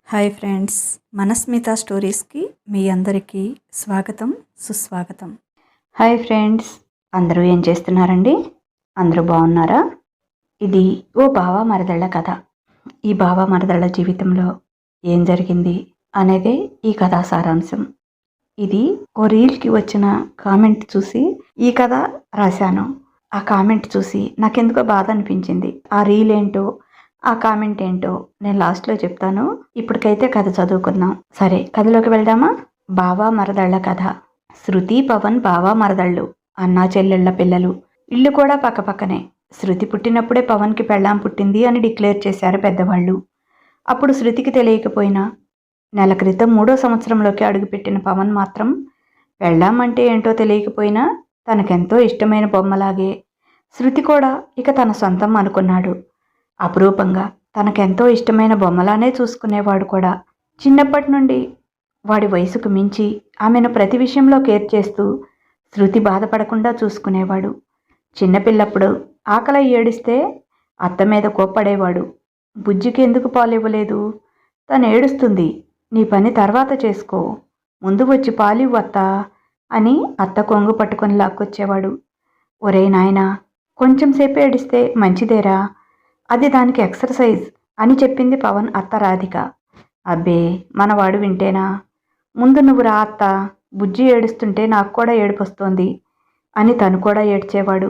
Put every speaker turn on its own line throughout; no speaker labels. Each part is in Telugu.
హాయ్ ఫ్రెండ్స్, మనస్మిత స్టోరీస్కి మీ అందరికీ స్వాగతం, సుస్వాగతం.
హాయ్ ఫ్రెండ్స్, అందరూ ఏం చేస్తున్నారండి? అందరూ బాగున్నారా? ఇది ఓ బావ మరదళ్ళ కథ. ఈ బావ మరదళ్ళ జీవితంలో ఏం జరిగింది అనేదే ఈ కథా సారాంశం. ఇది ఓ రీల్కి వచ్చిన కామెంట్ చూసి ఈ కథ రాశాను. ఆ కామెంట్ చూసి నాకెందుకో బాధ అనిపించింది. ఆ రీల్ ఏంటో, ఆ కామెంట్ ఏంటో నేను లాస్ట్లో చెప్తాను. ఇప్పటికైతే కథ చదువుకుందాం. సరే, కథలోకి వెళ్దామా? బావ మరదళ్ళ కథ. శృతి, పవన్ బావ మరదళ్ళు, అన్నా చెల్లెళ్ళ పిల్లలు. ఇల్లు కూడా పక్కపక్కనే. శృతి పుట్టినప్పుడే పవన్కి పెళ్ళాం పుట్టింది అని డిక్లేర్ చేశారు పెద్దవాళ్ళు. అప్పుడు శృతికి తెలియకపోయినా నెల క్రితం 3వ సంవత్సరంలోకి అడుగుపెట్టిన పవన్ మాత్రం పెళ్ళాం అంటే ఏంటో తెలియకపోయినా తనకెంతో ఇష్టమైన బొమ్మలాగే శృతి కూడా ఇక తన సొంతం అనుకున్నాడు. అపురూపంగా తనకెంతో ఇష్టమైన బొమ్మలానే చూసుకునేవాడు కూడా. చిన్నప్పటి నుండి వాడి వయసుకు మించి ఆమెను ప్రతి విషయంలో కేర్ చేస్తూ శృతి బాధపడకుండా చూసుకునేవాడు. చిన్నపిల్లప్పుడు ఆకలి ఏడిస్తే అత్త మీద కోప్పడేవాడు. బుజ్జికి ఎందుకు పాలివ్వలేదు? తను ఏడుస్తుంది, నీ పని తర్వాత చేసుకో, ముందు వచ్చి పాలివ్వత్తా అని అత్త కొంగు పట్టుకొని లాక్కొచ్చేవాడు. ఒరే నాయనా, కొంచెం సేపు ఏడిస్తే మంచిదేరా, అది దానికి ఎక్సర్సైజ్ అని చెప్పింది పవన్ అత్త రాధిక. అబ్బే, మనవాడు వింటేనా? ముందు నువ్వు రా అత్త, బుజ్జి ఏడుస్తుంటే నాకు కూడా ఏడుపొస్తోంది అని తను కూడా ఏడ్చేవాడు.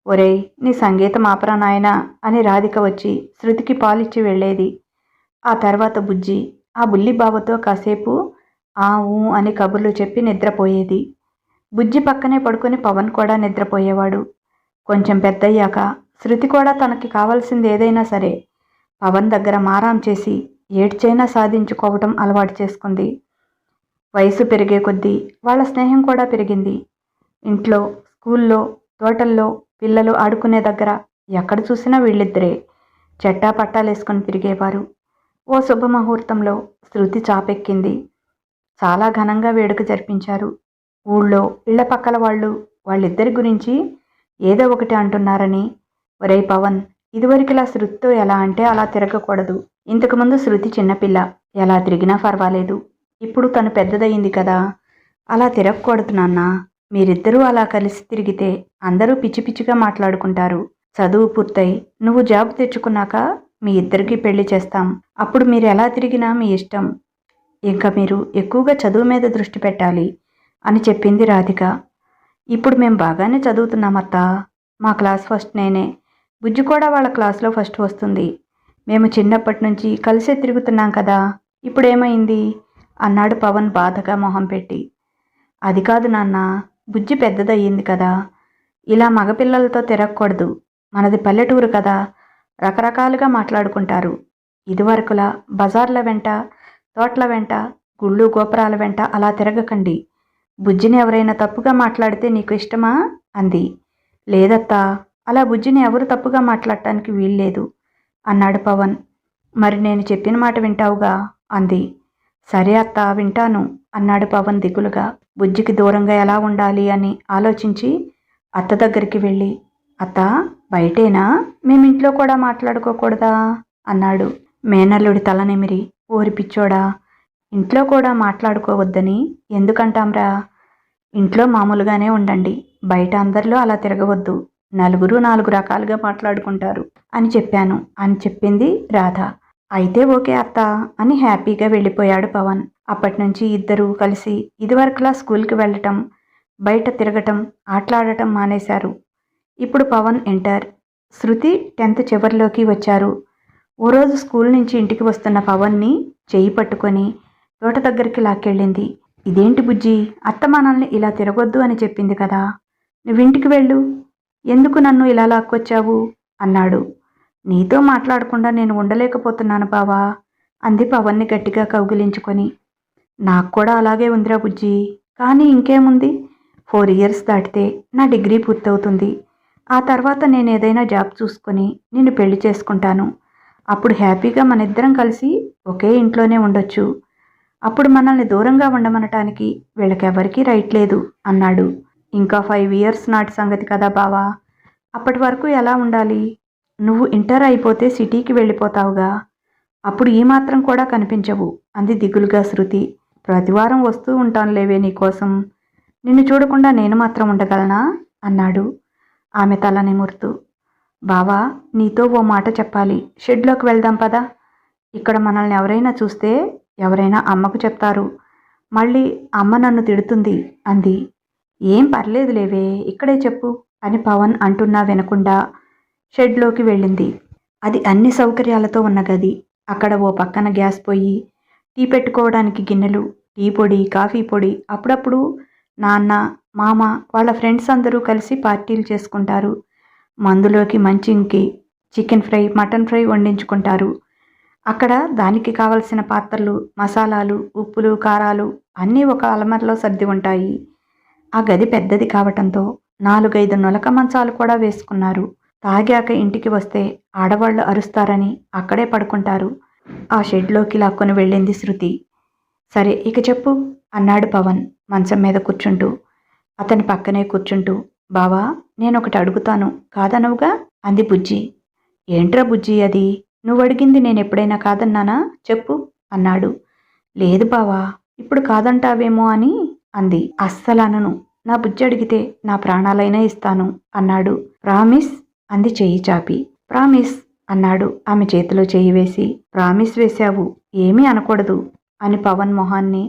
ఒరేయ్, నీ సంగీతం ఆపరా నాయనా అని రాధిక వచ్చి శృతికి పాలిచ్చి వెళ్ళేది. ఆ తర్వాత బుజ్జి ఆ బుల్లి బావతో కాసేపు ఆ ఊ అని కబుర్లు చెప్పి నిద్రపోయేది. బుజ్జి పక్కనే పడుకొని పవన్ కూడా నిద్రపోయేవాడు. కొంచెం పెద్దయ్యాక శృతి కూడా తనకి కావాల్సింది ఏదైనా సరే పవన్ దగ్గర మారాం చేసి ఏడ్చైనా సాధించుకోవటం అలవాటు చేసుకుంది. వయసు పెరిగే కొద్దీ వాళ్ళ స్నేహం కూడా పెరిగింది. ఇంట్లో, స్కూల్లో, తోటల్లో పిల్లలు ఆడుకునే దగ్గర ఎక్కడ చూసినా వీళ్ళిద్దరే చెట్టా పట్టాలేసుకొని తిరిగేవారు. ఓ శుభముహూర్తంలో శృతి చాపెక్కింది. చాలా ఘనంగా వేడుక జరిపించారు. ఊళ్ళో ఇళ్ల పక్కల వాళ్ళిద్దరి గురించి ఏదో ఒకటి అంటున్నారని, ఒరే పవన్, ఇదివరకులా శృతితో ఎలా అంటే అలా తిరగకూడదు. ఇంతకుముందు శృతి చిన్నపిల్ల, ఎలా తిరిగినా పర్వాలేదు. ఇప్పుడు తను పెద్దదయ్యింది కదా, అలా తిరగకూడదు నాన్న. మీరిద్దరూ అలా కలిసి తిరిగితే అందరూ పిచ్చి పిచ్చిగా మాట్లాడుకుంటారు. చదువు పూర్తయి నువ్వు జాబ్ తెచ్చుకున్నాక మీ ఇద్దరికీ పెళ్లి చేస్తాం. అప్పుడు మీరు ఎలా తిరిగినా మీ ఇష్టం. ఇంకా మీరు ఎక్కువగా చదువు మీద దృష్టి పెట్టాలి అని చెప్పింది రాధిక. ఇప్పుడు మేము బాగానే చదువుతున్నామత్తా. మా క్లాస్ ఫస్ట్ నేనే. బుజ్జి కూడా వాళ్ళ క్లాస్లో ఫస్ట్ వస్తుంది. మేము చిన్నప్పటి నుంచి కలిసే తిరుగుతున్నాం కదా, ఇప్పుడేమైంది అన్నాడు పవన్ బాధగా మొహం పెట్టి. అది కాదు నాన్న, బుజ్జి పెద్దదయ్యింది కదా, ఇలా మగపిల్లలతో తిరగకూడదు. మనది పల్లెటూరు కదా, రకరకాలుగా మాట్లాడుకుంటారు. ఇదివరకులా బజార్ల వెంట, తోటల వెంట, గుళ్ళు గోపురాల వెంట అలా తిరగకండి. బుజ్జిని ఎవరైనా తప్పుగా మాట్లాడితే నీకు ఇష్టమా అంది. లేదత్తా, అలా బుజ్జిని ఎవరు తప్పుగా మాట్లాడటానికి వీల్లేదు అన్నాడు పవన్. మరి నేను చెప్పిన మాట వింటావుగా అంది. సరే అత్తా, వింటాను అన్నాడు పవన్ దిగులుగా. బుజ్జికి దూరంగా ఎలా ఉండాలి అని ఆలోచించి అత్త దగ్గరికి వెళ్ళి, అత్త, బయటేనా, మేమింట్లో కూడా మాట్లాడుకోకూడదా అన్నాడు. మేనల్లుడి తలనిమిరి, ఓరి పిచ్చోడా, ఇంట్లో కూడా మాట్లాడుకోవద్దని ఎందుకంటాంరా? ఇంట్లో మామూలుగానే ఉండండి, బయట అందరిలో అలా తిరగవద్దు. నలుగురు 4 రకాలుగా మాట్లాడుకుంటారు అని చెప్పాను అని చెప్పింది రాధ. అయితే ఓకే అత్త అని హ్యాపీగా వెళ్ళిపోయాడు పవన్. అప్పటి నుంచి ఇద్దరూ కలిసి ఇదివరకులా స్కూల్కి వెళ్ళటం, బయట తిరగటం, ఆటలాడటం మానేశారు. ఇప్పుడు పవన్ ఇంటర్, శృతి 10th చివరిలోకి వచ్చారు. ఓ రోజు స్కూల్ నుంచి ఇంటికి వస్తున్న పవన్ని చెయ్యి పట్టుకొని తోట దగ్గరికి లాక్కెళ్ళింది. ఇదేంటి బుజ్జి, అత్త మనల్ని ఇలా తిరగొద్దు అని చెప్పింది కదా, నువ్వింటికి వెళ్ళు, ఎందుకు నన్ను ఇలా లాక్కొచ్చావు అన్నాడు. నీతో మాట్లాడకుండా నేను ఉండలేకపోతున్నాను బావా అంది పవన్ని గట్టిగా కౌగిలించుకొని. నాకు కూడా అలాగే ఉందిరా బుజ్జి, కానీ ఇంకేముంది, 4 years దాటితే నా డిగ్రీ పూర్తవుతుంది. ఆ తర్వాత నేను ఏదైనా జాబ్ చూసుకొని నిన్ను పెళ్లి చేసుకుంటాను. అప్పుడు హ్యాపీగా మనిద్దరం కలిసి ఒకే ఇంట్లోనే ఉండొచ్చు. అప్పుడు మనల్ని దూరంగా ఉండమనటానికి వీళ్ళకెవరికీ రైట్ లేదు అన్నాడు. ఇంకా 5 years నాటి సంగతి కదా బావా, అప్పటి వరకు ఎలా ఉండాలి? నువ్వు ఇంటర్ అయిపోతే సిటీకి వెళ్ళిపోతావుగా, అప్పుడు ఈ మాత్రం కూడా కనిపించవు అంది దిగులుగా శృతి. ప్రతివారం వస్తూ ఉంటానులేవే నీకోసం. నిన్ను చూడకుండా నేను మాత్రం ఉండగలనా అన్నాడు ఆమె తల నిమురుతూ. బావా, నీతో ఓ మాట చెప్పాలి. షెడ్లోకి వెళ్దాం పదా. ఇక్కడ మనల్ని ఎవరైనా చూస్తే ఎవరైనా అమ్మకు చెప్తారు. మళ్ళీ అమ్మ నన్ను తిడుతుంది అంది. ఏం పర్లేదులేవే, ఇక్కడే చెప్పు అని పవన్ అంటున్నా వినకుండా షెడ్లోకి వెళ్ళింది. అది అన్ని సౌకర్యాలతో ఉన్న గది. అక్కడ ఓ పక్కన గ్యాస్ పొయ్యి, టీ పెట్టుకోవడానికి గిన్నెలు, టీ పొడి, కాఫీ పొడి. అప్పుడప్పుడు నాన్న, మామ వాళ్ళ ఫ్రెండ్స్ అందరూ కలిసి పార్టీలు చేసుకుంటారు. మందులోకి మంచింకి చికెన్ ఫ్రై, మటన్ ఫ్రై వండించుకుంటారు. అక్కడ దానికి కావలసిన పాత్రలు, మసాలాలు, ఉప్పులు, కారాలు అన్నీ ఒక అలమరలో సర్ది ఉంటాయి. ఆ గది పెద్దది కావటంతో 4-5 నులక మంచాలు కూడా వేసుకున్నారు. తాగాక ఇంటికి వస్తే ఆడవాళ్లు అరుస్తారని అక్కడే పడుకుంటారు. ఆ షెడ్లోకి లాక్కొని వెళ్ళింది శృతి. సరే ఇక చెప్పు అన్నాడు పవన్ మంచం మీద కూర్చుంటూ. అతని పక్కనే కూర్చుంటూ, బావా, నేనొకటి అడుగుతాను, కాదనవుగా అంది బుజ్జి. ఏంట్రా బుజ్జి అది? నువ్వు అడిగింది నేనెప్పుడైనా కాదన్నానా? చెప్పు అన్నాడు. లేదు బావా, ఇప్పుడు కాదంటావేమో అని అంది. అస్సలనను. నా బుజ్జి అడిగితే నా ప్రాణాలైనా ఇస్తాను అన్నాడు. ప్రామిస్ అంది చెయ్యి చాపి. ప్రామిస్ అన్నాడు ఆమె చేతిలో చెయ్యి వేసి. ప్రామిస్ వేశావు, ఏమీ అనకూడదు అని పవన్ మొహాన్ని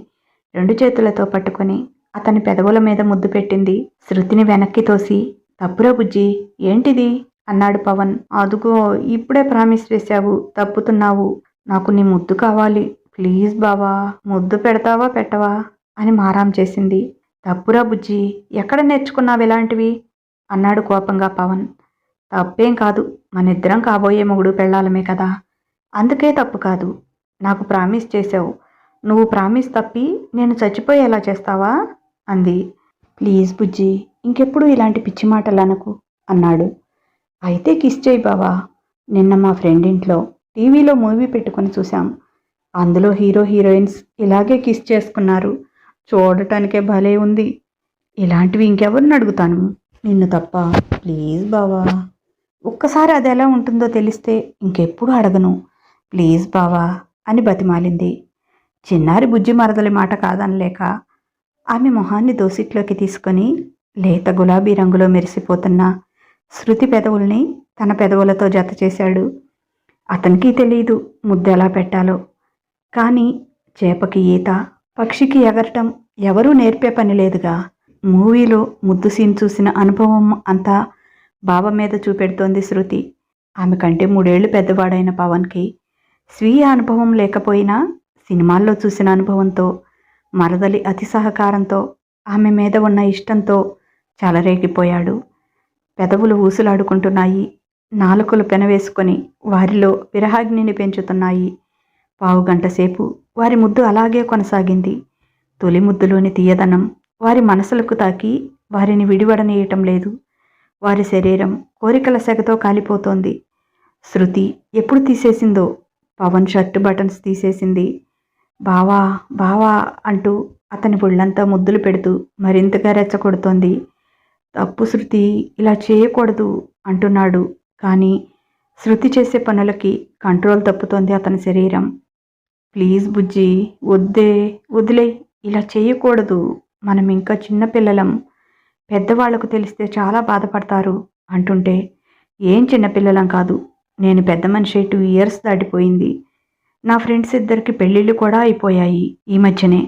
2 చేతులతో పట్టుకొని అతని పెదవుల మీద ముద్దు పెట్టింది. శృతిని వెనక్కి తోసి, తప్పురా బుజ్జి, ఏంటిది అన్నాడు పవన్. అదుగో ఇప్పుడే ప్రామిస్ వేశావు, తప్పుతున్నావు. నాకు నీ ముద్దు కావాలి. ప్లీజ్ బావా, ముద్దు పెడతావా పెట్టవా అని మారాం చేసింది. తప్పురా బుజ్జి, ఎక్కడ నేర్చుకున్నావు ఇలాంటివి అన్నాడు కోపంగా పవన్. తప్పేం కాదు, మనిద్దరం కాబోయే మొగుడు పెళ్ళాలమే కదా, అందుకే తప్పు కాదు. నాకు ప్రామిస్ చేసావు, నువ్వు ప్రామిస్ తప్పి నేను చచ్చిపోయేలా చేస్తావా అంది. ప్లీజ్ బుజ్జి, ఇంకెప్పుడు ఇలాంటి పిచ్చి మాటలు అనకు అన్నాడు. అయితే కిస్ చేయి బావా. నిన్న మా ఫ్రెండ్ ఇంట్లో టీవీలో మూవీ పెట్టుకొని చూశాం. అందులో హీరో హీరోయిన్స్ ఇలాగే కిస్ చేసుకున్నారు. చూడటానికే భలే ఉంది. ఇలాంటివి ఇంకెవరిని అడుగుతాను, నిన్ను తప్ప. ప్లీజ్ బావా, ఒక్కసారి అది ఎలా ఉంటుందో తెలిస్తే ఇంకెప్పుడు అడగను. ప్లీజ్ బావా అని బతిమాలింది. చిన్నారి బుజ్జి మరదలి మాట కాదనలేక ఆమె మొహాన్ని దోసిట్లోకి తీసుకొని లేత గులాబీ రంగులో మెరిసిపోతున్న శృతి పెదవుల్ని తన పెదవులతో జత చేశాడు. అతనికి తెలియదు ముద్దు ఎలా పెట్టాలో. కానీ చేపకి ఈత, పక్షికి ఎగరటం ఎవరూ నేర్పే పని లేదుగా. మూవీలో ముద్దు సీన్ చూసిన అనుభవం అంతా బావ మీద చూపెడుతోంది శృతి. ఆమె కంటే 3 ఏళ్లు పెద్దవాడైన పవన్కి స్వీయ అనుభవం లేకపోయినా సినిమాల్లో చూసిన అనుభవంతో, మరదలి అతి సహకారంతో, ఆమె మీద ఉన్న ఇష్టంతో చెలరేగిపోయాడు. పెదవులు ఊసులాడుకుంటున్నాయి. నాలుకలు పెనవేసుకొని వారిలో విరహాగ్నిని పెంచుతున్నాయి. 15 గంట సేపు వారి ముద్దు అలాగే కొనసాగింది. తొలి ముద్దులోని తీయదనం వారి మనసులకు తాకి వారిని విడివడనీయటం లేదు. వారి శరీరం కోరికల సెగతో కాలిపోతోంది. శృతి ఎప్పుడు తీసేసిందో పవన్ షర్టు బటన్స్ తీసేసింది. బావా బావా అంటూ అతని ఒళ్ళంతా ముద్దులు పెడుతూ మరింతగా రెచ్చగొడుతోంది. తప్పు శృతి, ఇలా చేయకూడదు అంటున్నాడు. కానీ శృతి చేసే పనులకి కంట్రోల్ తప్పుతోంది అతని శరీరం. ప్లీజ్ బుజ్జి, వద్దే, వదిలే, ఇలా చేయకూడదు. మనం ఇంకా చిన్నపిల్లలం, పెద్దవాళ్లకు తెలిస్తే చాలా బాధపడతారు అంటుంటే, ఏం చిన్నపిల్లలం కాదు, నేను పెద్ద మనిషి 2 ఇయర్స్ దాటిపోయింది. నా ఫ్రెండ్స్ ఇద్దరికి పెళ్ళిళ్ళు కూడా అయిపోయాయి ఈ మధ్యనే.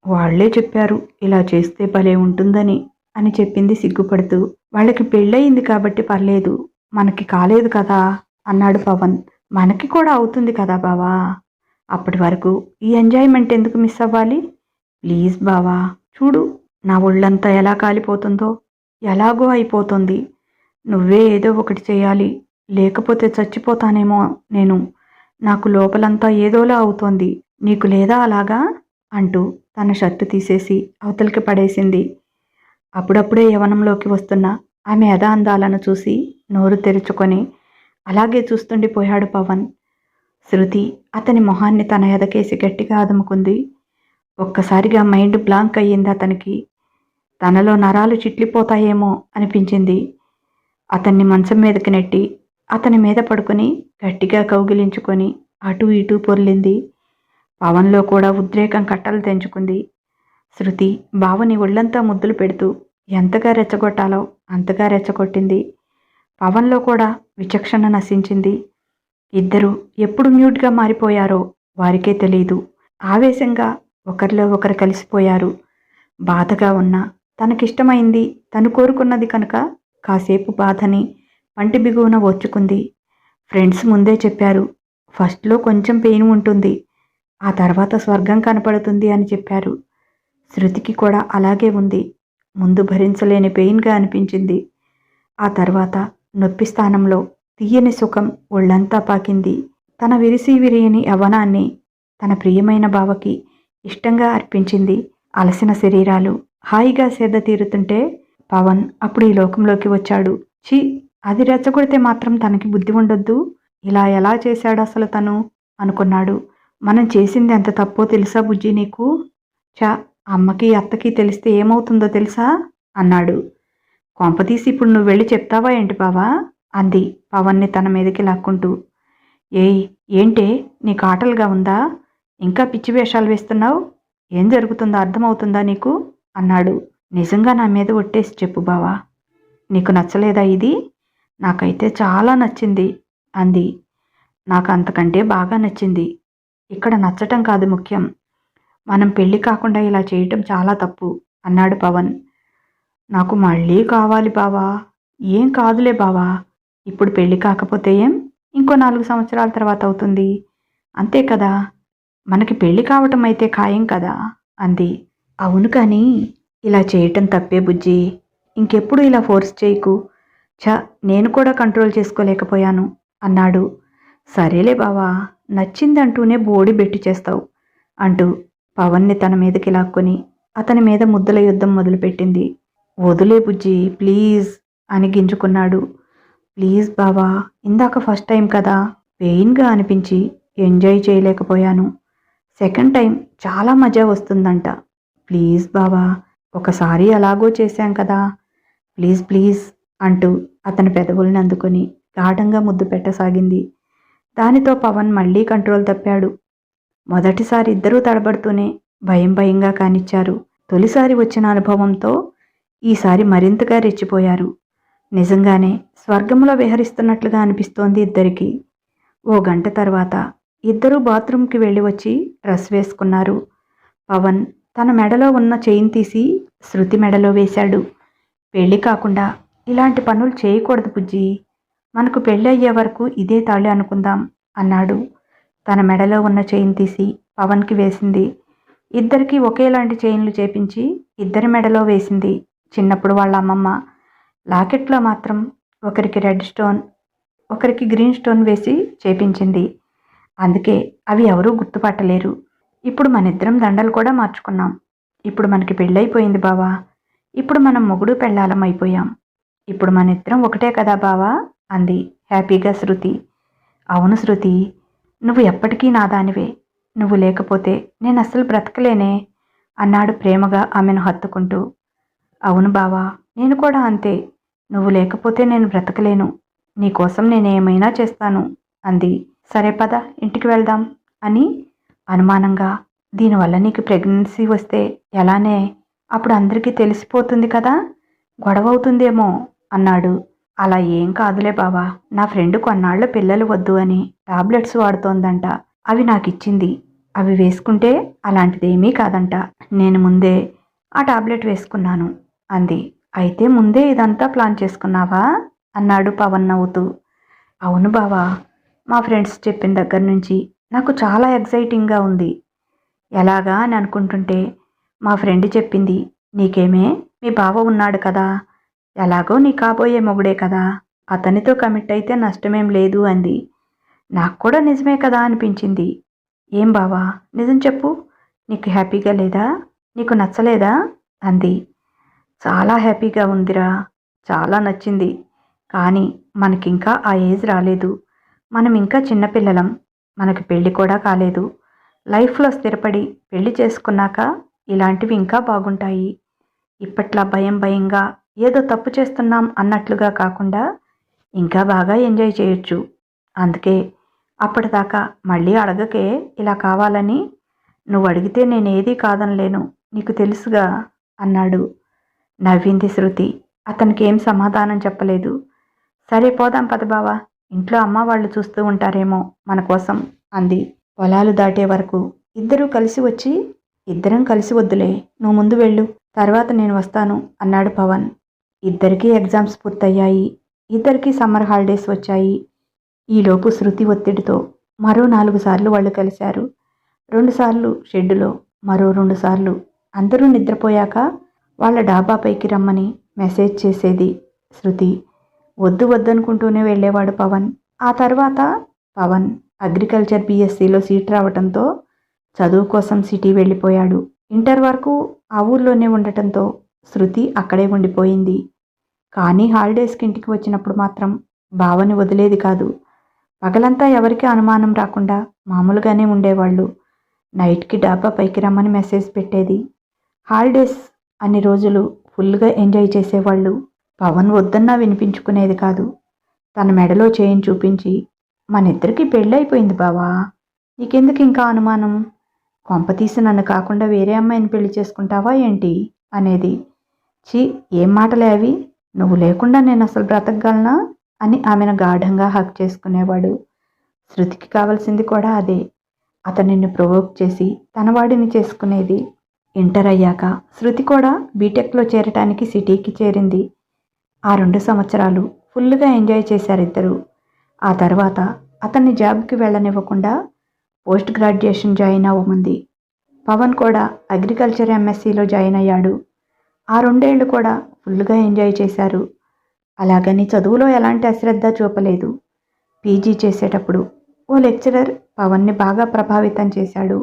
వాళ్లే చెప్పారు ఇలా చేస్తే భలే ఉంటుందని అని చెప్పింది సిగ్గుపడుతూ. వాళ్ళకి పెళ్ళయింది కాబట్టి పర్లేదు, మనకి కాలేదు కదా అన్నాడు పవన్. మనకి కూడా అవుతుంది కదా బావా, అప్పటి వరకు ఈ ఎంజాయ్మెంట్ ఎందుకు మిస్ అవ్వాలి? ప్లీజ్ బావా, చూడు నా ఒళ్ళంతా ఎలా కాలిపోతుందో. ఎలాగో అయిపోతుంది. నువ్వే ఏదో ఒకటి చేయాలి, లేకపోతే చచ్చిపోతానేమో నేను. నాకు లోపలంతా ఏదోలా అవుతోంది. నీకు లేదా అలాగా అంటూ తన షర్టు తీసేసి అవతలికి పడేసింది. అప్పుడప్పుడే యవనంలోకి వస్తున్న ఆమె యథాందాలను చూసి నోరు తెరుచుకొని అలాగే చూస్తుండిపోయాడు పవన్. శృతి అతని మొహాన్ని తన ఎదకేసి గట్టిగా అదుముకుంది. ఒక్కసారిగా మైండ్ బ్లాంక్ అయ్యింది అతనికి. తనలో నరాలు చిట్లిపోతాయేమో అనిపించింది. అతన్ని మంచం మీదకి నెట్టి అతని మీద పడుకొని గట్టిగా కౌగిలించుకొని అటూ ఇటూ పొర్లింది. పవన్లో కూడా ఉద్రేకం కట్టలు తెంచుకుంది. శృతి బావని ఒళ్ళంతా ముద్దులు పెడుతూ ఎంతగా రెచ్చగొట్టాలో అంతగా రెచ్చగొట్టింది. పవన్లో కూడా విచక్షణ నశించింది. ఇద్దరూ ఎప్పుడు మ్యూట్గా మారిపోయారో వారికే తెలియదు. ఆవేశంగా ఒకరిలో ఒకరు కలిసిపోయారు. బాధగా ఉన్నా తనకిష్టమైంది తను కోరుకున్నది కనుక కాసేపు బాధని పంటి బిగువున ఓర్చుకుంది. ఫ్రెండ్స్ ముందే చెప్పారు, ఫస్ట్లో కొంచెం పెయిన్ ఉంటుంది, ఆ తర్వాత స్వర్గం కనపడుతుంది అని చెప్పారు. శృతికి కూడా అలాగే ఉంది. ముందు భరించలేని పెయిన్గా అనిపించింది. ఆ తర్వాత నొప్పి స్థానంలో తీయని సుఖం ఒళ్ళంతా పాకింది. తన విరిసి విరియని యవ్వనాన్ని తన ప్రియమైన బావకి ఇష్టంగా అర్పించింది. అలసిన శరీరాలు హాయిగా సేద తీరుతుంటే పవన్ అప్పుడు ఈ లోకంలోకి వచ్చాడు. ఛీ, అది రెచ్చగొడితే మాత్రం తనకి బుద్ధి ఉండొద్దు, ఇలా ఎలా చేశాడు అసలు తను అనుకున్నాడు. మనం చేసింది ఎంత తప్పో తెలుసా బుజ్జి నీకు? చా, అమ్మకి అత్తకి తెలిస్తే ఏమవుతుందో తెలుసా అన్నాడు. కొంపతీసి ఇప్పుడు నువ్వు వెళ్ళి చెప్తావా ఏంటి బావా అంది పవన్ని తన మీదకి లాక్కుంటూ. ఏయ్, ఏంటే నీకు ఆటలుగా ఉందా? ఇంకా పిచ్చి వేషాలు వేస్తున్నావు? ఏం జరుగుతుందో అర్థమవుతుందా నీకు అన్నాడు. నిజంగా నా మీద ఒట్టేసి చెప్పు బావా, నీకు నచ్చలేదా ఇది? నాకైతే చాలా నచ్చింది అంది. నాకు అంతకంటే బాగా నచ్చింది. ఇక్కడ నచ్చటం కాదు ముఖ్యం, మనం పెళ్లి కాకుండా ఇలా చేయటం చాలా తప్పు అన్నాడు పవన్. నాకు మళ్ళీ కావాలి బావా. ఏం కాదులే బావా, ఇప్పుడు పెళ్లి కాకపోతే ఏం, ఇంకో 4 సంవత్సరాల తర్వాత అవుతుంది, అంతే కదా, మనకి పెళ్లి కావటం అయితే ఖాయం కదా అంది. అవును కానీ ఇలా చేయటం తప్పే బుజ్జి, ఇంకెప్పుడు ఇలా ఫోర్స్ చేయకు. ఛ, నేను కూడా కంట్రోల్ చేసుకోలేకపోయాను అన్నాడు. సరేలే బావా, నచ్చిందంటూనే బోడి బెట్టి చేస్తావు అంటూ పవన్ని తన మీదకి లాక్కొని అతని మీద ముద్దుల యుద్ధం మొదలుపెట్టింది. వదిలే బుజ్జి ప్లీజ్ అని గింజుకున్నాడు. ప్లీజ్ బావా, ఇందాక ఫస్ట్ టైం కదా, పెయిన్గా అనిపించి ఎంజాయ్ చేయలేకపోయాను, సెకండ్ టైం చాలా మజా వస్తుందంట, ప్లీజ్ బావా, ఒకసారి అలాగో చేశాం కదా, ప్లీజ్ ప్లీజ్ అంటూ అతని పెదవుల్ని అందుకొని గాఢంగా ముద్దు పెట్టసాగింది. దానితో పవన్ మళ్ళీ కంట్రోల్ తప్పాడు. మొదటిసారి ఇద్దరూ తడబడుతూనే భయం భయంగా కానిచ్చారు. తొలిసారి వచ్చిన అనుభవంతో ఈసారి మరింతగా రెచ్చిపోయారు. నిజంగానే స్వర్గంలో విహరిస్తున్నట్లుగా అనిపిస్తోంది ఇద్దరికీ. ఓ గంట తర్వాత ఇద్దరూ బాత్రూంకి వెళ్ళి వచ్చి డ్రెస్ వేసుకున్నారు. పవన్ తన మెడలో ఉన్న చైన్ తీసి శృతి మెడలో వేశాడు. పెళ్లి కాకుండా ఇలాంటి పనులు చేయకూడదు బుజ్జి, మనకు పెళ్ళి అయ్యే వరకు ఇదే తాళి అనుకుందాం అన్నాడు. తన మెడలో ఉన్న చైన్ తీసి పవన్కి వేసింది. ఇద్దరికీ ఒకేలాంటి చైన్లు చేపించి ఇద్దరి మెడలో వేసింది చిన్నప్పుడు వాళ్ళ అమ్మమ్మ. లాకెట్లో మాత్రం ఒకరికి రెడ్ స్టోన్, ఒకరికి గ్రీన్ స్టోన్ వేసి చేపించింది. అందుకే అవి ఎవరూ గుర్తుపట్టలేరు. ఇప్పుడు మనిద్దరం దండలు కూడా మార్చుకున్నాం. ఇప్పుడు మనకి పెళ్ళైపోయింది బావా, ఇప్పుడు మనం మొగుడు పెళ్ళాలం అయిపోయాం, ఇప్పుడు మనిద్దరం ఒకటే కదా బావా అంది హ్యాపీగా శృతి. అవును శృతి, నువ్వు ఎప్పటికీ నాదానివే, నువ్వు లేకపోతే నేను అస్సలు బ్రతకలేనే అన్నాడు ప్రేమగా ఆమెను హత్తుకుంటూ. అవును బావా, నేను కూడా అంతే, నువ్వు లేకపోతే నేను బ్రతకలేను, నీకోసం నేనేమైనా చేస్తాను అంది. సరే పద ఇంటికి వెళ్దాం అని అనుమానంగా, దీనివల్ల నీకు ప్రెగ్నెన్సీ వస్తే ఎలానే, అప్పుడు అందరికీ తెలిసిపోతుంది కదా, గొడవ అవుతుందేమో అన్నాడు. అలా ఏం కాదులే బావా, నా ఫ్రెండ్ కొన్నాళ్ళు పిల్లలు వద్దు అని టాబ్లెట్స్ వాడుతోందంట, అవి నాకిచ్చింది, అవి వేసుకుంటే అలాంటిదేమీ కాదంట, నేను ముందే ఆ టాబ్లెట్ వేసుకున్నాను అంది. అయితే ముందే ఇదంతా ప్లాన్ చేసుకున్నావా అన్నాడు పవన్ నవ్వుతూ. అవును బావా, మా ఫ్రెండ్స్ చెప్పిన దగ్గర నుంచి నాకు చాలా ఎగ్జైటింగ్గా ఉంది. ఎలాగా అని అనుకుంటుంటే మా ఫ్రెండ్ చెప్పింది, నీకేమే మీ బావ ఉన్నాడు కదా, ఎలాగో నీ కాబోయే మొగుడే కదా, అతనితో కమిట్ అయితే నష్టమేం లేదు అంది. నాకు కూడా నిజమే కదా అనిపించింది. ఏం బావా, నిజం చెప్పు, నీకు హ్యాపీగా లేదా, నీకు నచ్చలేదా అంది. చాలా హ్యాపీగా ఉందిరా, చాలా నచ్చింది, కానీ మనకింకా ఆ ఏజ్ రాలేదు, మనం ఇంకా చిన్నపిల్లలం, మనకి పెళ్ళి కూడా కాలేదు, లైఫ్లో స్థిరపడి పెళ్లి చేసుకున్నాక ఇలాంటివి ఇంకా బాగుంటాయి, ఇప్పట్లా భయం భయంగా ఏదో తప్పు చేస్తున్నాం అన్నట్లుగా కాకుండా ఇంకా బాగా ఎంజాయ్ చేయొచ్చు, అందుకే అప్పటిదాకా మళ్ళీ అడగకే ఇలా కావాలని. నువ్వు అడిగితే నేనేదీ కాదనలేను, నీకు తెలుసుగా అన్నాడు. నవ్వింది శృతి. అతనికి ఏం సమాధానం చెప్పలేదు. సరే పోదాం పద బావా, ఇంట్లో అమ్మ వాళ్ళు చూస్తూ ఉంటారేమో మన కోసం అంది. పొలాలు దాటే వరకు ఇద్దరూ కలిసి వచ్చి, ఇద్దరం కలిసి వద్దులే, నువ్వు ముందు వెళ్ళు, తర్వాత నేను వస్తాను అన్నాడు పవన్. ఇద్దరికీ ఎగ్జామ్స్ పూర్తయ్యాయి. ఇద్దరికీ సమ్మర్ హాలిడేస్ వచ్చాయి. ఈలోపు శృతి ఒత్తిడితో మరో 4 సార్లు వాళ్ళు కలిశారు. 2 సార్లు షెడ్డులో, మరో 2 సార్లు అందరూ నిద్రపోయాక వాళ్ళ డాబాపైకి రమ్మని మెసేజ్ చేసేది శృతి. వద్దు వద్దనుకుంటూనే వెళ్ళేవాడు పవన్. ఆ తర్వాత పవన్ అగ్రికల్చర్ బీఎస్సీలో సీట్ రావడంతో చదువు కోసం సిటీ వెళ్ళిపోయాడు. ఇంటర్ వరకు ఆ ఊర్లోనే ఉండటంతో శృతి అక్కడే ఉండిపోయింది. కానీ హాలిడేస్కి ఇంటికి వచ్చినప్పుడు మాత్రం బావని వదిలేది కాదు. పగలంతా ఎవరికి అనుమానం రాకుండా మామూలుగానే ఉండేవాళ్ళు. నైట్కి డాబా పైకి రమ్మని మెసేజ్ పెట్టేది. హాలిడేస్ అన్ని రోజులు ఫుల్గా ఎంజాయ్ చేసేవాళ్ళు. పవన్ వద్దన్నా వినిపించుకునేది కాదు. తన మెడలో చైన్ చూపించి, మనిద్దరికీ పెళ్ళైపోయింది బావా, నీకెందుకు ఇంకా అనుమానం, కొంపతీసి నన్ను కాకుండా వేరే అమ్మాయిని పెళ్లి చేసుకుంటావా ఏంటి అనేది. ఛీ, ఏం మాటలే అవి, నువ్వు లేకుండా నేను అసలు బ్రతకగలనా అని ఆమెను గాఢంగా హక్ చేసుకునేవాడు. శృతికి కావాల్సింది కూడా అదే. అతనిని ప్రొవోక్ చేసి తన వాడిని చేసుకునేది. ఇంటర్ అయ్యాక శృతి కూడా బీటెక్లో చేరటానికి సిటీకి చేరింది. ఆ 2 సంవత్సరాలు ఫుల్గా ఎంజాయ్ చేశారిద్దరూ. ఆ తర్వాత అతన్ని జాబ్కి వెళ్ళనివ్వకుండా పోస్ట్ గ్రాడ్యుయేషన్ జాయిన్ అవ్వమంది. పవన్ కూడా అగ్రికల్చర్ ఎంఎస్సీలో జాయిన్ అయ్యాడు. ఆ 2 ఏళ్ళు కూడా ఫుల్గా ఎంజాయ్ చేశారు. అలాగని చదువులో ఎలాంటి అశ్రద్ధ చూపలేదు. పీజీ చేసేటప్పుడు ఓ లెక్చరర్ పవన్ని బాగా ప్రభావితం చేశాడు.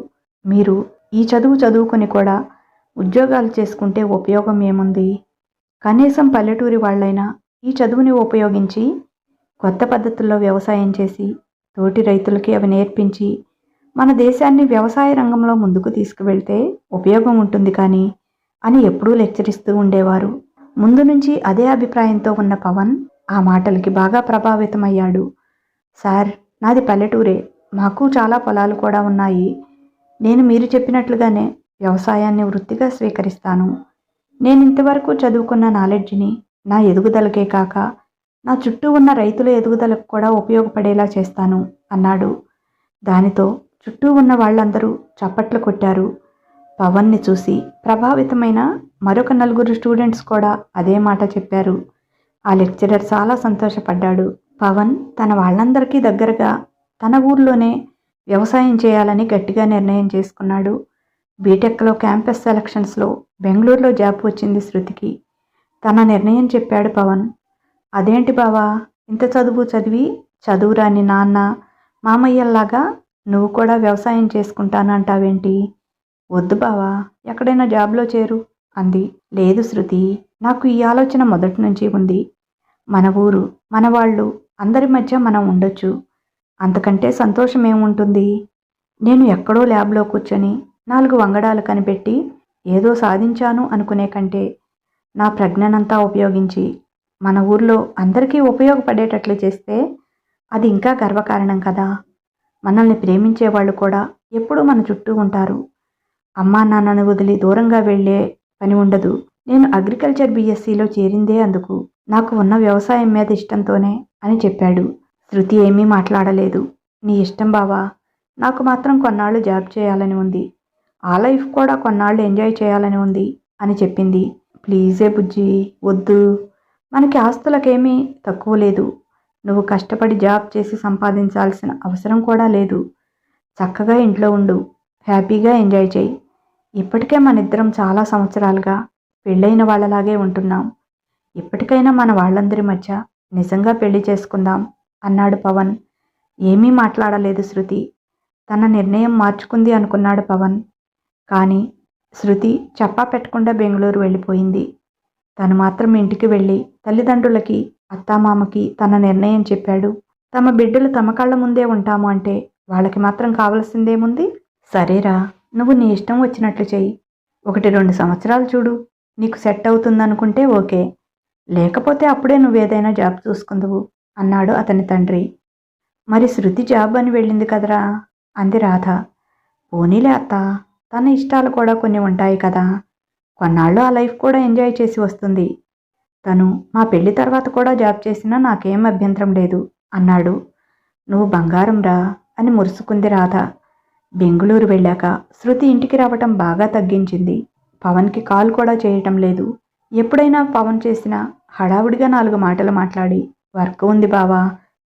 మీరు ఈ చదువు చదువుకొని కూడా ఉద్యోగాలు చేసుకుంటే ఉపయోగం ఏముంది? కనీసం పల్లెటూరి వాళ్ళైనా ఈ చదువుని ఉపయోగించి కొత్త పద్ధతుల్లో వ్యవసాయం చేసి తోటి రైతులకి అవి నేర్పించి మన దేశాన్ని వ్యవసాయ రంగంలో ముందుకు తీసుకువెళ్తే ఉపయోగం ఉంటుంది కానీ అని ఎప్పుడూ లెక్చరిస్తూ ఉండేవారు. ముందు నుంచి అదే అభిప్రాయంతో ఉన్న పవన్ ఆ మాటలకి బాగా ప్రభావితమయ్యాడు. సార్, నాది పల్లెటూరే, మాకు చాలా పొలాలు కూడా ఉన్నాయి. నేను మీరు చెప్పినట్లుగానే వ్యవసాయాన్ని వృత్తిగా స్వీకరిస్తాను. నేను ఇంతవరకు చదువుకున్న నాలెడ్జ్ని నా ఎదుగుదలకే కాక నా చుట్టూ ఉన్న రైతుల ఎదుగుదలకు కూడా ఉపయోగపడేలా చేస్తాను అన్నాడు. దానితో చుట్టూ ఉన్న వాళ్ళందరూ చప్పట్లు కొట్టారు. పవన్ని చూసి ప్రభావితమైన మరొక 4 స్టూడెంట్స్ కూడా అదే మాట చెప్పారు. ఆ లెక్చరర్ చాలా సంతోషపడ్డాడు. పవన్ తన వాళ్ళందరికీ దగ్గరగా తన ఊర్లోనే వ్యవసాయం చేయాలని గట్టిగా నిర్ణయం చేసుకున్నాడు. బీటెక్లో క్యాంపస్ సెలక్షన్స్లో బెంగళూరులో జాబ్ వచ్చింది శృతికి. తన నిర్ణయం చెప్పాడు పవన్. అదేంటి బావా, ఇంత చదువు చదివి చదువురాని నాన్న మామయ్యల్లాగా నువ్వు కూడా వ్యవసాయం చేసుకుంటానంటావేంటి? వద్దు బావా, ఎక్కడైనా జాబ్లో చేరు అంది. లేదు శృతి, నాకు ఈ ఆలోచన మొదటి నుంచి ఉంది. మన ఊరు, మన వాళ్ళు, అందరి మధ్య మనం ఉండొచ్చు, అంతకంటే సంతోషం ఏముంటుంది? నేను ఎక్కడో ల్యాబ్లో కూర్చొని 4 వంగడాలు కనిపెట్టి ఏదో సాధించాను అనుకునే కంటే నా ప్రజ్ఞనంతా ఉపయోగించి మన ఊర్లో అందరికీ ఉపయోగపడేటట్లు చేస్తే అది ఇంకా గర్వకారణం కదా. మనల్ని ప్రేమించే వాళ్ళు కూడా ఎప్పుడూ మన చుట్టూ ఉంటారు. అమ్మా నాన్నను వదిలి దూరంగా వెళ్ళే పని ఉండదు. నేను అగ్రికల్చర్ బీఎస్సీలో చేరిందే అందుకు, నాకు ఉన్న వ్యవసాయం మీద ఇష్టంతోనే అని చెప్పాడు. శృతి ఏమీ మాట్లాడలేదు. నీ ఇష్టం బావా, నాకు మాత్రం కొన్నాళ్ళు జాబ్ చేయాలని ఉంది, ఆ లైఫ్ కూడా కొన్నాళ్ళు ఎంజాయ్ చేయాలని ఉంది అని చెప్పింది. ప్లీజే బుజ్జి, వద్దు, మనకి ఆస్తులకేమీ తక్కువ లేదు. నువ్వు కష్టపడి జాబ్ చేసి సంపాదించాల్సిన అవసరం కూడా లేదు. చక్కగా ఇంట్లో ఉండు, హ్యాపీగా ఎంజాయ్ చేయి. ఇప్పటికే మనిద్దరం చాలా సంవత్సరాలుగా పెళ్ళైన వాళ్ళలాగే ఉంటున్నాం. ఇప్పటికైనా మన వాళ్ళందరి మధ్య నిజంగా పెళ్లి చేసుకుందాం అన్నాడు పవన్. ఏమీ మాట్లాడలేదు శృతి. తన నిర్ణయం మార్చుకుంది అనుకున్నాడు పవన్. కానీ శృతి చెప్పా పెట్టకుండా బెంగళూరు వెళ్ళిపోయింది. తను మాత్రం ఇంటికి వెళ్ళి తల్లిదండ్రులకి అత్తామామకి తన నిర్ణయం చెప్పాడు. తమ బిడ్డలు తమ కళ్ళ ముందే ఉంటాము అంటే వాళ్ళకి మాత్రం కావలసిందేముంది? సరేరా, నువ్వు నీ ఇష్టం వచ్చినట్లు చెయ్యి, 1-2 సంవత్సరాలు చూడు, నీకు సెట్ అవుతుందనుకుంటే ఓకే, లేకపోతే అప్పుడే నువ్వేదైనా జాబ్ చూసుకుందువు అన్నాడు అతని తండ్రి. మరి శృతి జాబ్ అని వెళ్ళింది కదరా అంది రాధ. పోనీలే అత్త, తన ఇష్టాలు కూడా కొన్ని ఉంటాయి కదా, కొన్నాళ్ళు ఆ లైఫ్ కూడా ఎంజాయ్ చేసి వస్తుంది. తను మా పెళ్లి తర్వాత కూడా జాబ్ చేసినా నాకేం అభ్యంతరం లేదు అన్నాడు. నువ్వు బంగారం రా అని మురుసుకుంది రాధ. బెంగుళూరు వెళ్ళాక శృతి ఇంటికి రావటం బాగా తగ్గించింది. పవన్కి కాల్ కూడా చేయటం లేదు. ఎప్పుడైనా పవన్ చేసినా హడావుడిగా 4 మాటలు మాట్లాడి వర్క్ ఉంది బావా,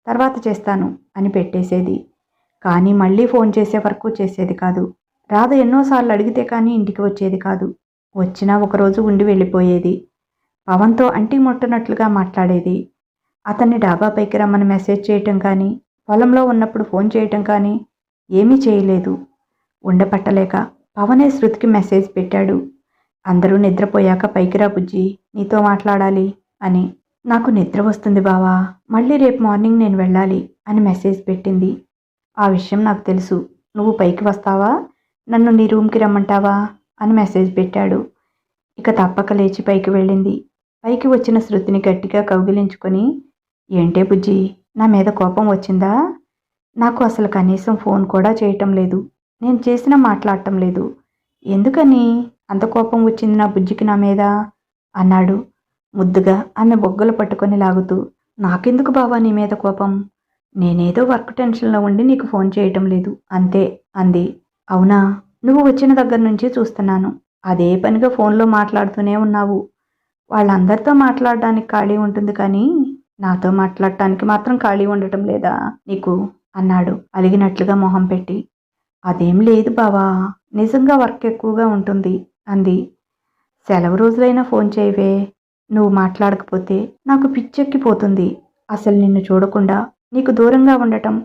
తర్వాత చేస్తాను అని పెట్టేసేది. కానీ మళ్ళీ ఫోన్ చేసే వరకు చేసేది కాదు. రాధ ఎన్నోసార్లు అడిగితే కానీ ఇంటికి వచ్చేది కాదు. వచ్చినా ఒకరోజు ఉండి వెళ్ళిపోయేది. పవన్తో అంటి ముట్టనట్లుగా మాట్లాడేది. అతన్ని డాబాపైకి రమ్మని మెసేజ్ చేయటం కానీ, పొలంలో ఉన్నప్పుడు ఫోన్ చేయటం కానీ ఏమీ చేయలేదు. ఉండపట్టలేక పవనే శృతికి మెసేజ్ పెట్టాడు. అందరూ నిద్రపోయాక పైకి రా బుజ్జి, నీతో మాట్లాడాలి అని. నాకు నిద్ర వస్తుంది బావా, మళ్ళీ రేపు మార్నింగ్ నేను వెళ్ళాలి అని మెసేజ్ పెట్టింది. ఆ విషయం నాకు తెలుసు, నువ్వు పైకి వస్తావా, నన్ను నీ రూమ్కి రమ్మంటావా అని మెసేజ్ పెట్టాడు. ఇక తప్పక లేచి పైకి వెళ్ళింది. పైకి వచ్చిన శృతిని గట్టిగా కౌగిలించుకొని, ఏంటే బుజ్జి, నా మీద కోపం వచ్చిందా? నాకు అసలు కనీసం ఫోన్ కూడా చేయటం లేదు, నేను చేసినా మాట్లాడటం లేదు, ఎందుకని అంత కోపం వచ్చింది నా బుజ్జికి నా మీద అన్నాడు ముద్దుగా ఆమె బొగ్గలు పట్టుకొని లాగుతూ. నాకెందుకు బావా నీ మీద కోపం, నేనేదో వర్క్ టెన్షన్లో ఉండి నీకు ఫోన్ చేయటం లేదు అంతే అంది. అవునా, నువ్వు వచ్చిన దగ్గర నుంచి చూస్తున్నాను, అదే పనిగా ఫోన్లో మాట్లాడుతూనే ఉన్నావు. వాళ్ళందరితో మాట్లాడడానికి ఖాళీ ఉంటుంది కానీ నాతో మాట్లాడటానికి మాత్రం ఖాళీ ఉండటం లేదా నీకు అన్నాడు అలిగినట్లుగా మొహం పెట్టి. అదేం లేదు బావా, నిజంగా వర్క్ ఎక్కువగా ఉంటుంది అంది. సెలవు రోజులైనా ఫోన్ చేయవే, నువ్వు మాట్లాడకపోతే నాకు పిచ్చెక్కిపోతుంది. అసలు నిన్ను చూడకుండా నీకు దూరంగా ఉండటం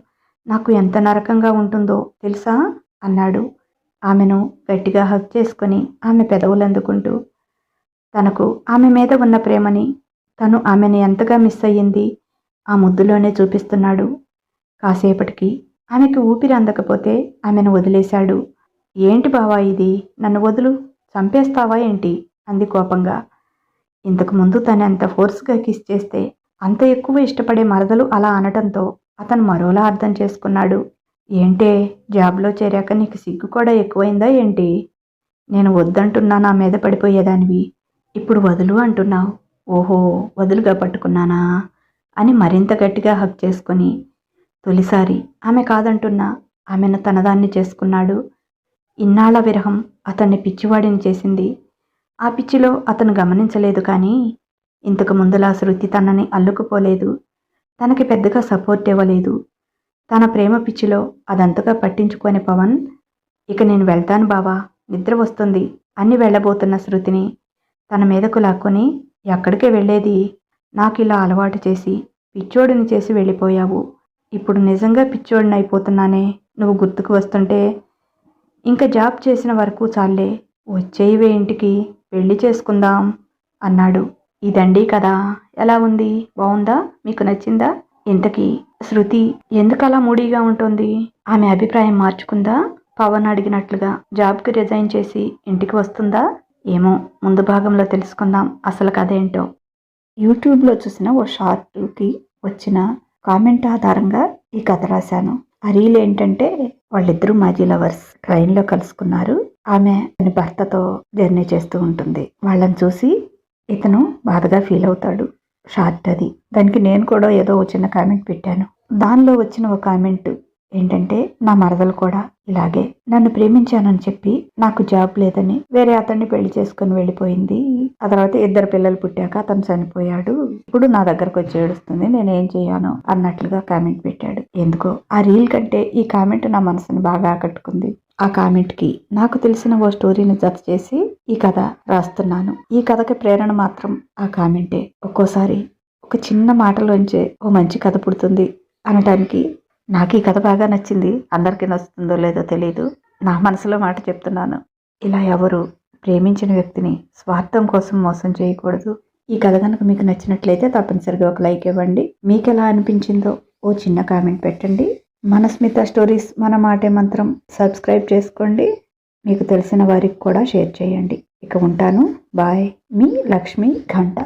నాకు ఎంత నరకంగా ఉంటుందో తెలుసా అన్నాడు ఆమెను గట్టిగా హగ్ చేసుకొని ఆమె పెదవులందుకుంటూ. తనకు ఆమె మీద ఉన్న ప్రేమని, తను ఆమెను ఎంతగా మిస్ అయ్యింది ఆ ముద్దులోనే చూపిస్తున్నాడు. కాసేపటికి ఆమెకు ఊపిరి అందకపోతే ఆమెను వదిలేశాడు. ఏంటి బావా ఇది, నన్ను వదులు, చంపేస్తావా ఏంటి అంది కోపంగా. ఇంతకుముందు తను ఎంత ఫోర్స్గా కిస్ చేస్తే అంత ఎక్కువ ఇష్టపడే మరదలు అలా అనటంతో అతను మరోలా అర్థం చేసుకున్నాడు. ఏంటే, జాబ్లో చేరాక నీకు సిగ్గు కూడా ఎక్కువైందా ఏంటి? నేను వద్దంటున్నా నా మీద పడిపోయేదానివి, ఇప్పుడు వదులు అంటున్నావు. ఓహో, వదులుగా పట్టుకున్నానా అని మరింత గట్టిగా హక్ చేసుకొని తొలిసారి ఆమె కాదంటున్నా ఆమెను తనదాన్ని చేసుకున్నాడు. ఇన్నాళ్ల విరహం అతన్ని పిచ్చివాడిని చేసింది. ఆ పిచ్చిలో అతను గమనించలేదు కానీ ఇంతకు ముందులా శృతి తనని అల్లుకుపోలేదు. తనకి పెద్దగా సపోర్ట్ ఇవ్వలేదు. తన ప్రేమ పిచ్చిలో అదంతగా పట్టించుకోని పవన్, ఇక నేను వెళ్తాను బావా, నిద్ర వస్తుంది అని వెళ్ళబోతున్న శృతిని తన మీదకు లాక్కొని, ఎక్కడికే వెళ్ళేది, నాకు ఇలా అలవాటు చేసి పిచ్చోడిని చేసి వెళ్ళిపోయావు, ఇప్పుడు నిజంగా పిచ్చోడిని అయిపోతున్నానే నువ్వు గుర్తుకు వస్తుంటే. ఇంకా జాబ్ చేసిన వరకు చాలే, వచ్చేయివే ఇంటికి, పెళ్లి చేసుకుందాం అన్నాడు. ఇదండి కదా, ఎలా ఉంది, బాగుందా, మీకు నచ్చిందా? ఇంతకీ శృతి ఎందుకలా మూడీగా ఉంటుంది? ఆమె అభిప్రాయం మార్చుకుందా? పవన్ అడిగినట్లుగా జాబ్కి రిజైన్ చేసి ఇంటికి వస్తుందా? ఏమో, ముందు భాగంలో తెలుసుకుందాం అసలు కథ ఏంటో. యూట్యూబ్లో చూసిన ఓ షార్ట్కి వచ్చిన కామెంట్ ఆధారంగా ఈ కథ రాశాను. ఆ రీల్ ఏంటంటే, వాళ్ళిద్దరూ మాజీ లవర్స్ ట్రైన్లో కలుసుకున్నారు. ఆమె తన భర్తతో జర్నీ చేస్తూ ఉంటుంది. వాళ్ళని చూసి ఇతను బాధగా ఫీల్ అవుతాడు. షార్ట్ అది. దానికి నేను కూడా ఏదో చిన్న కామెంట్ పెట్టాను. దానిలో వచ్చిన ఒక కామెంట్ ఏంటంటే, నా మరదలు కూడా ఇలాగే నన్ను ప్రేమించానని చెప్పి నాకు జాబ్ లేదని వేరే అతన్ని పెళ్లి చేసుకుని వెళ్ళిపోయింది. ఆ తర్వాత 2 పిల్లలు పుట్టాక అతను చనిపోయాడు. ఇప్పుడు నా దగ్గరకు వచ్చి ఏడుస్తుంది, నేనేం చేయాను అన్నట్లుగా కామెంట్ పెట్టాడు. ఎందుకో ఆ రీల్ కంటే ఈ కామెంట్ నా మనసుని బాగా ఆకట్టుకుంది. ఆ కామెంట్కి నాకు తెలిసిన ఓ స్టోరీని జత చేసి ఈ కథ రాస్తున్నాను. ఈ కథకి ప్రేరణ మాత్రం ఆ కామెంటే. ఒక్కోసారి ఒక చిన్న మాటలోంచే ఓ మంచి కథ పుడుతుంది అనటానికి నాకు ఈ కథ బాగా నచ్చింది. అందరికీ నచ్చుతుందో లేదో తెలియదు, నా మనసులో మాట చెప్తున్నాను. ఇలా ఎవరు ప్రేమించిన వ్యక్తిని స్వార్థం కోసం మోసం చేయకూడదు. ఈ కథ కనుక మీకు నచ్చినట్లయితే తప్పనిసరిగా ఒక లైక్ ఇవ్వండి. మీకు ఎలా అనిపించిందో ఓ చిన్న కామెంట్ పెట్టండి. మనస్మిత స్టోరీస్, మన మాటే మంత్రం సబ్స్క్రైబ్ చేసుకోండి. మీకు తెలిసిన వారికి కూడా షేర్ చేయండి. ఇక ఉంటాను, బాయ్. మీ లక్ష్మి ఘంట.